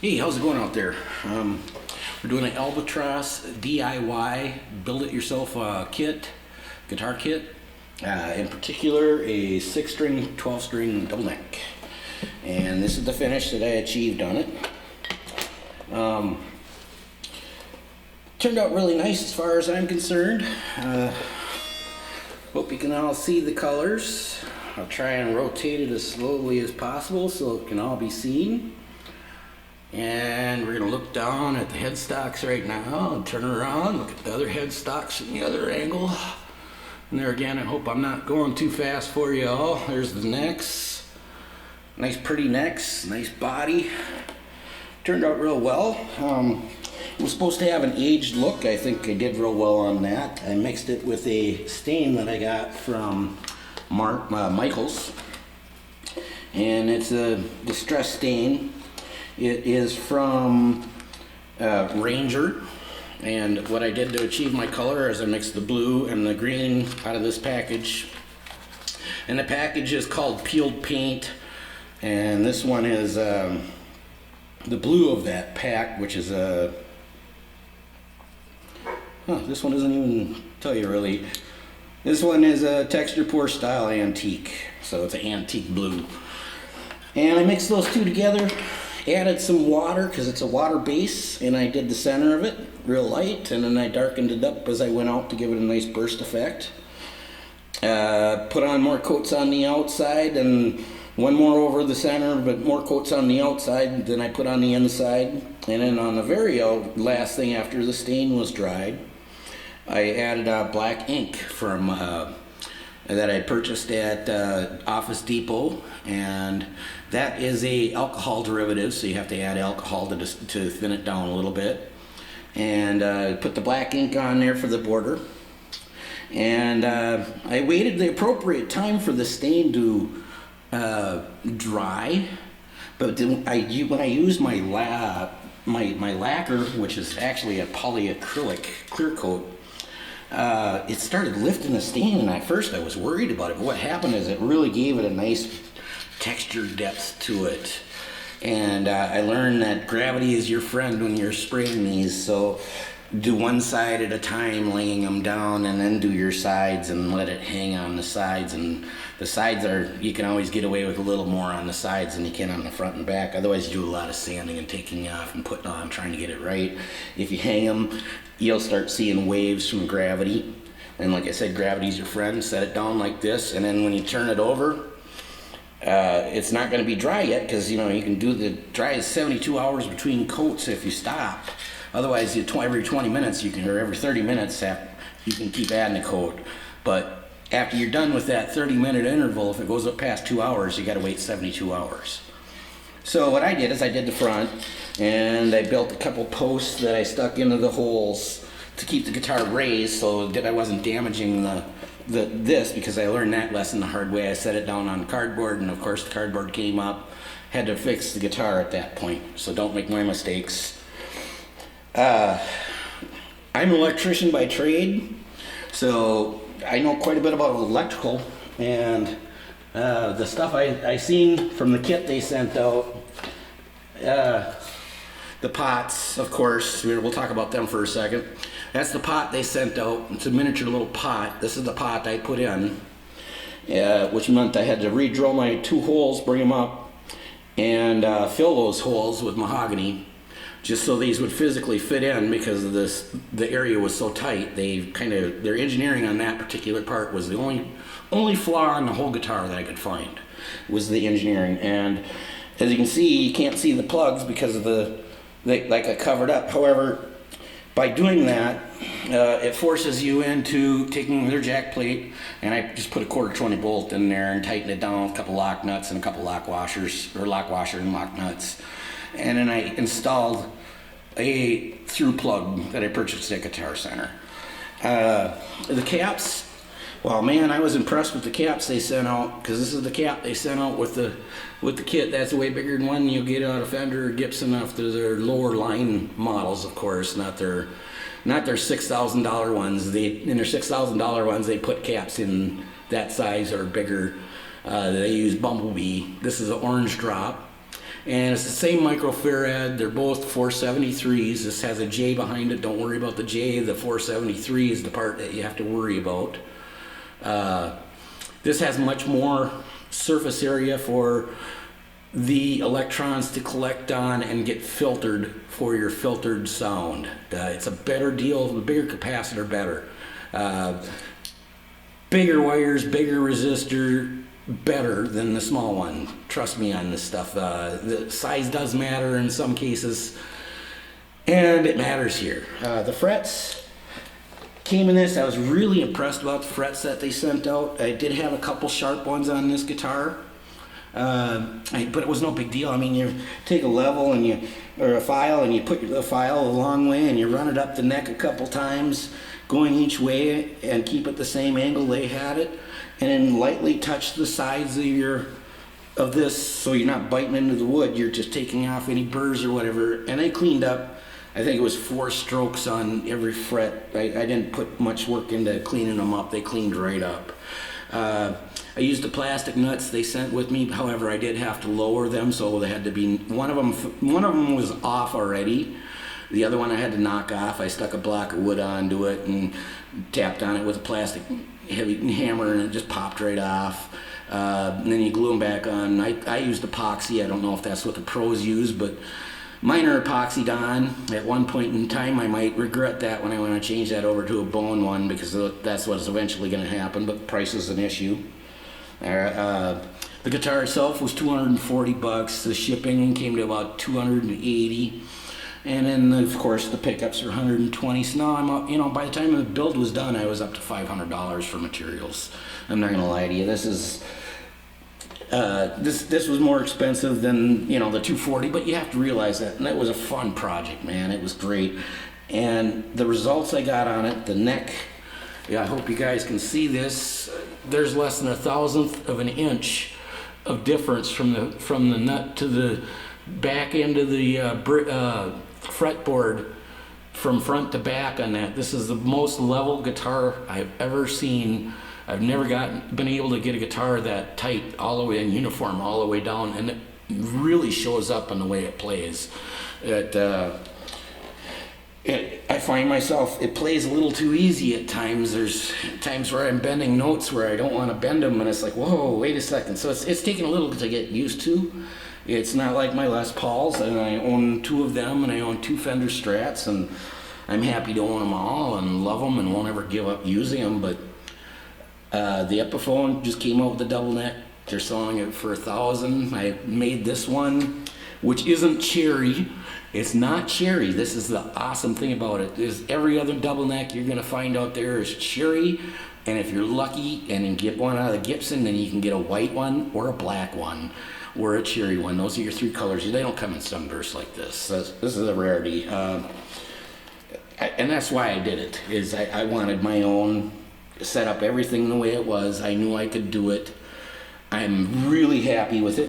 Hey, how's it going out there? We're doing an Albatross DIY build-it-yourself guitar kit. In particular, a 6-string, 12-string double neck. And this is the finish that I achieved on it. Turned out really nice as far as I'm concerned. Hope you can all see the colors. I'll try and rotate it as slowly as possible so it can all be seen. And we're going to look down at the headstocks right now and turn around, look at the other headstocks in the other angle. And there again, I hope I'm not going too fast for you all. There's the necks. Nice pretty necks, nice body. Turned out real well. It was supposed to have an aged look. I think I did real well on that. I mixed it with a stain that I got from Michael's. And it's a distress stain. It is from Ranger, and what I did to achieve my color is I mixed the blue and the green out of this package. And the package is called Peeled Paint, and this one is the blue of that pack, which is this one doesn't even tell you really. This one is a Texture Pour Style Antique, so it's an antique blue. And I mixed those two together. Added some water because it's a water base, and I did the center of it real light, and then I darkened it up as I went out to give it a nice burst effect. Put on more coats on the outside and one more over the center, but more coats on the outside than I put on the inside. And then on the very last thing after the stain was dried, I added black ink from that I purchased at Office Depot, and that is a alcohol derivative, so you have to add alcohol to thin it down a little bit. And put the black ink on there for the border. And I waited the appropriate time for the stain to dry, but when I used my lacquer, which is actually a polyacrylic clear coat, it started lifting the stain, and at first I was worried about it, but what happened is it really gave it a nice texture depth to it. And I learned that gravity is your friend when you're spraying these, so do one side at a time, laying them down, and then do your sides and let it hang on the sides. And the sides you can always get away with a little more on the sides than you can on the front and back. Otherwise you do a lot of sanding and taking off and putting on, trying to get it right. If you hang them, you'll start seeing waves from gravity. And like I said, gravity's your friend. Set it down like this, and then when you turn it over, it's not going to be dry yet, because you can do the dry is 72 hours between coats if you stop. Otherwise, every 20 minutes or every 30 minutes you can keep adding a coat. But after you're done with that 30-minute interval, if it goes up past 2 hours, you got to wait 72 hours. So what I did is I did the front, and I built a couple posts that I stuck into the holes to keep the guitar raised so that I wasn't damaging this, because I learned that lesson the hard way. I set it down on cardboard, and of course the cardboard came up. Had to fix the guitar at that point, so don't make my mistakes. I'm an electrician by trade, so I know quite a bit about electrical, and the stuff I seen from the kit they sent out, the pots, of course, we'll talk about them for a second. That's the pot they sent out. It's a miniature little pot. This is the pot I put in, which meant I had to re-drill my 2 holes, bring them up, and fill those holes with mahogany, just so these would physically fit in, because of the area was so tight. Their engineering on that particular part was the only flaw on the whole guitar that I could find, was the engineering. And as you can see, you can't see the plugs because of like I covered up. However, by doing that, it forces you into taking their jack plate, and I just put a 1/4 bolt in there and tighten it down with a couple lock nuts and a couple lock washers, or lock washer and lock nuts. And then I installed a through plug that I purchased at Guitar Center. The caps, well, man, I was impressed with the caps they sent out, because this is the cap they sent out with the kit. That's way bigger than one you'll get out of Fender or Gibson after their lower line models, of course, not their $6,000 ones. In their $6,000 ones, they put caps in that size or bigger. They use Bumblebee. This is an orange drop. And it's the same microfarad. They're both 473s. This has a J behind it. Don't worry about the J. The 473 is the part that you have to worry about. This has much more surface area for the electrons to collect on and get filtered for your filtered sound. It's a better deal. The bigger capacitor, better. Bigger wires, bigger resistor, better than the small one. Trust me on this stuff. The size does matter in some cases, and it matters here. The frets came in this. I was really impressed about the frets that they sent out. I did have a couple sharp ones on this guitar, but it was no big deal. I mean, you take a level and or a file, and you put the file a long way and you run it up the neck a couple times, going each way, and keep it the same angle they had it, and then lightly touch the sides of this so you're not biting into the wood. You're just taking off any burrs or whatever. And I cleaned up, I think it was 4 strokes on every fret. I didn't put much work into cleaning them up. They cleaned right up. I used the plastic nuts they sent with me. However, I did have to lower them, so they had to be, one of them was off already. The other one I had to knock off. I stuck a block of wood onto it and tapped on it with a plastic heavy hammer, and it just popped right off. And then you glue them back on. I used epoxy. I don't know if that's what the pros use, but mine are epoxied on. At one point in time, I might regret that when I want to change that over to a bone one, because that's what's eventually going to happen, but price is an issue. The guitar itself was $240. The shipping came to about $280. And then, of course, the pickups are $120. So now I'm up, by the time the build was done, I was up to $500 for materials. I'm not gonna lie to you. This is this was more expensive than the $240, but you have to realize that. And that was a fun project, man. It was great, and the results I got on it, the neck. Yeah, I hope you guys can see this. There's less than 1/1000th of an inch of difference from the nut to the back end of the fretboard from front to back on that. This is the most level guitar I've ever seen. I've never been able to get a guitar that tight all the way in uniform all the way down, and it really shows up in the way it plays. I find myself, it plays a little too easy at times. There's times where I'm bending notes where I don't want to bend them, and it's like, whoa, wait a second. So it's taken a little to get used to. It's not like my Les Pauls, and I own 2 of them, and I own 2 Fender Strats, and I'm happy to own them all and love them and won't ever give up using them. But the Epiphone just came out with the double neck. They're selling it for $1,000. I made this one, which isn't cherry. It's not cherry. This is the awesome thing about it. Is every other double neck you're gonna find out there is cherry, and if you're lucky and you get one out of the Gibson, then you can get a white one or a black one or a cherry one. Those are your 3 colors. They don't come in sunbursts like this. This is a rarity, and that's why I did it. Is I wanted my own, set up everything the way it was. I knew I could do it. I'm really happy with it.